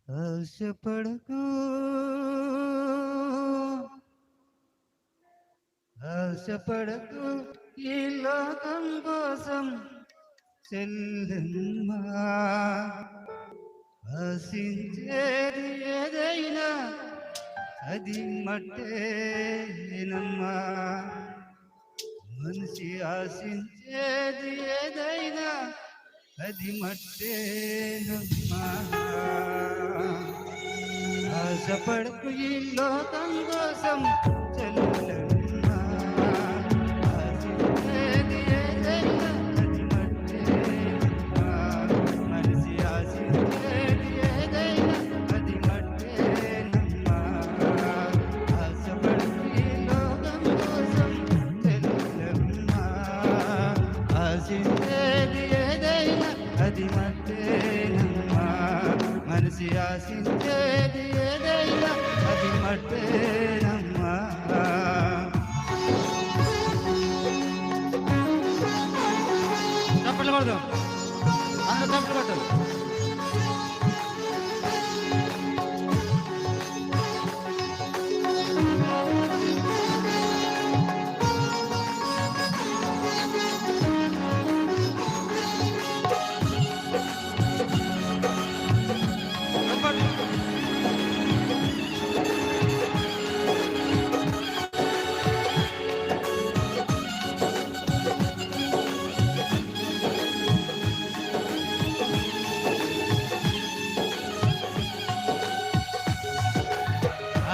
ఆశపడకు ఆశపడకు ఈ లోకం కోసం చెల్లెమ్మా, ఆశించేది ఏదైనా అది మట్టేనమ్మా. మనిషి ఆశించేది ఏదైనా అది మట్టేనమ్మా. ఆశపడకు ఈ లోకం కోసం చెల్లెమ్మా, ఆశించేది ఏదైనా అది మట్టేనమ్మా. మనిషి ఆశించేది ఏదైనా అది మట్టేనమ్మా. ఆశపడకు ఈ లోకం కోసం చెల్లెమ్మా, ఆశించేది ఏదైనా అది మట్టేనమ్మా. మనిషి ఆశించేది ఏదైనా అది మట్టేనమ్మా. చప్పట్లు కొడదాం, అందరూ చప్పట్లు కొట్టాలి.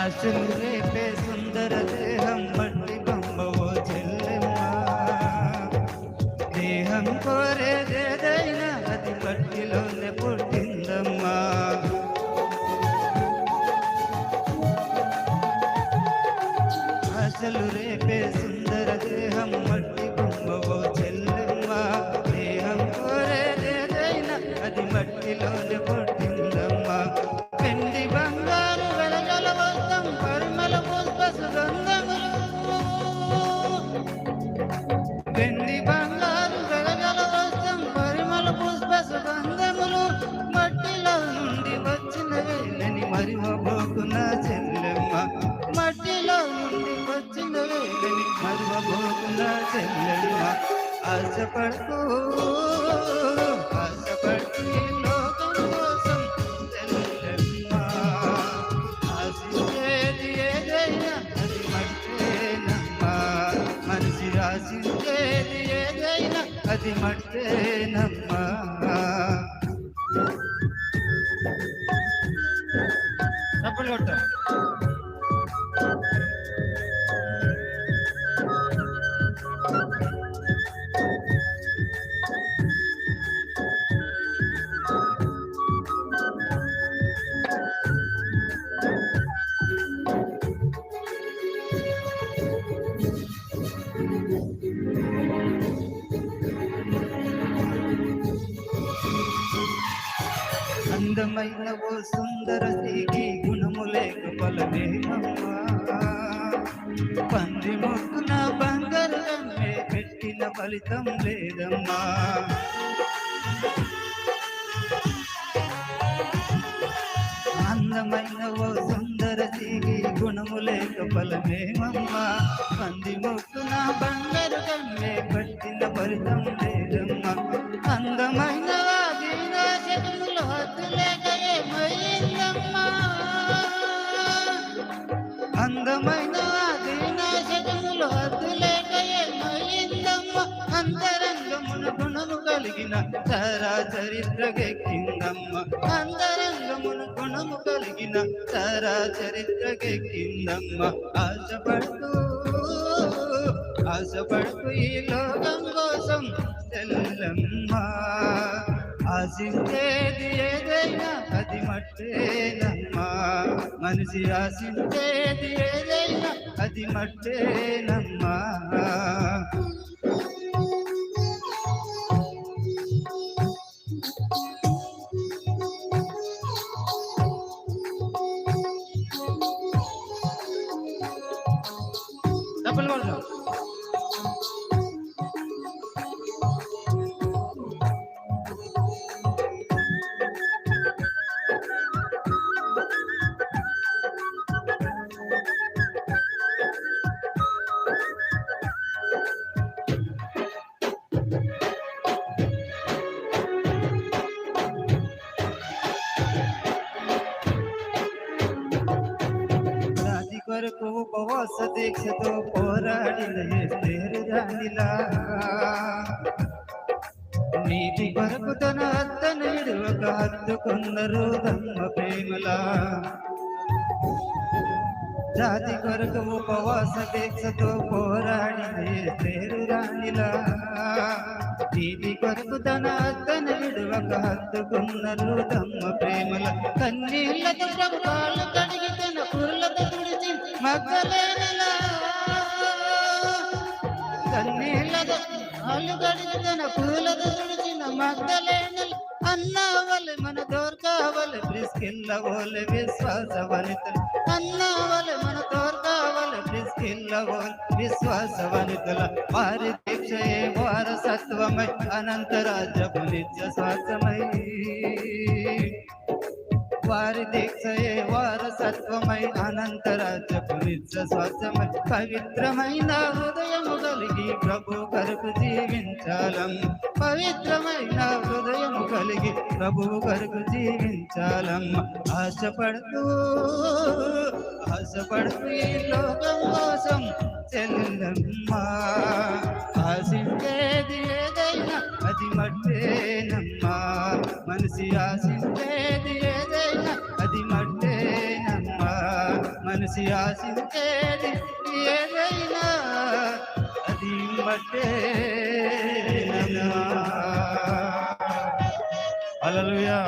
ఆశలు రేపే సుందర దేహం మట్టి బొమ్మవో చెల్లెమ్మా. దేహం కోరేదేదైనా అది మట్టిలోనే పుట్టిందమ్మా. ఆశలు రేపే సుందర దేహం మట్టి బొమ్మవో చెల్లెమ్మా. దేహం కోరేదేదైనా అది మట్టిలోనే పుట్టిందమ్మా. వెండి బంగారు వెలగల వస్తం పరిమళ పుష్ప సుగంధములు. వెండి బంగారు వెలగల వస్తం పరిమళ పుష్ప సుగంధములు మట్టిలో నుండి వచ్చినవేనని మరివబోకున్న చెల్లెమ్మ. మట్టిలో నుండి వచ్చినవేనని మరివబోకున్న చెల్లెమ్మ. ఆశపడుతూ ఆశపడుతూ ఈ లోకం కోసం చెల్లెమ్మ, ఆశించేది ఏదైనా అది మట్టేనమ్మా. మనిషి ఆశించేది ఏదైనా అది మట్టేనమ్మా. చప్పట్లు కొట్టాలి. అందమైన ఓ సుందర స్త్రీకి గుణము లేక ఫలమేమమ్మా. పంది మొక్కున బంగారు కమ్మే పెట్టిన ఫలితం లేదమ్మా. అందమైన ఓ సుందర స్త్రీకి గుణము లేక ఫలమేమమ్మా. పంది మొక్కున బంగారు కమ్మే పెట్టిన ఫలితం లేదమ్మా. అందమైన జగములు హద్దులేక ఏమైందమ్మా. అందమైన దీనాశకములు హద్దులేక ఏమైందమ్మా. అంతరంగమున గుణము కలిగిన సారా చరిత్రకెక్కిందమ్మా. అంతరంగమున గుణము కలిగిన సారా చరిత్రకెక్కిందమ్మా. ఆశపడుతూ ఆశపడుతూ ఈ లోకం కోసం చెల్లెమ్మా, ఆశించేది ఏదైనా అది మట్టేనమ్మా. మనిషి ఆశించేది ఏదైనా అది మట్టేనమ్మా. డబ్బులు కొడదాం. ఉపవాస దీక్షతో పోరాడిన ఎస్తేరు రాణిలా నీతి కొరకు తన అత్తను విడువక హత్తుకున్నారు దమ్మ ప్రేమలా జాతి కొరకు ఉపవాస దీక్షతో పోరాడిన ఎస్తేరు రాణిలా నీతి కొరకు తన అత్తను విడువక హత్తుకున్నారు దమ్మ ప్రేమల కన్నీళ్లతో ప్రభుత్వాలు కడిగి తన కుర్లతో తుడిచి మగ్గలేనలా కన్నీళ్లతో వాళ్ళు కడిగి తన పూలతో తుడిచిన మగ్గలేనల అన్నావలె మన దోర్కావలె ప్రిస్కిల్లవోలె విశ్వాస వనితలు అన్నావలె మన దోర్కావలె ప్రిస్కిల్లవోలె విశ్వాస వనితల వారి దీక్షయే వారసత్వమై అనంతరాజ్యపు నిత్య శ్వాసమై వారి దీక్షయే వారసత్వమై అనంతరాజ్యపు నిత్య శ్వాసమై పవిత్రమైన హృదయము కలిగి ప్రభు కొరకు జీవించాలం పవిత్రమైన హృదయము కలిగి ప్రభు కొరకు జీవించాలం ఆశపడుతూ ఈ లోకం కోసం చెల్లెమ్మా ఆశించేది ఏదైనా అది మట్టేనమ్మా మనిషి ఆశించేది ఏదైనా అది మట్టేనమ్మా మనిషి ఆశించేది ఏదైనా అది మట్టేనమ్మా హల్లెలూయా.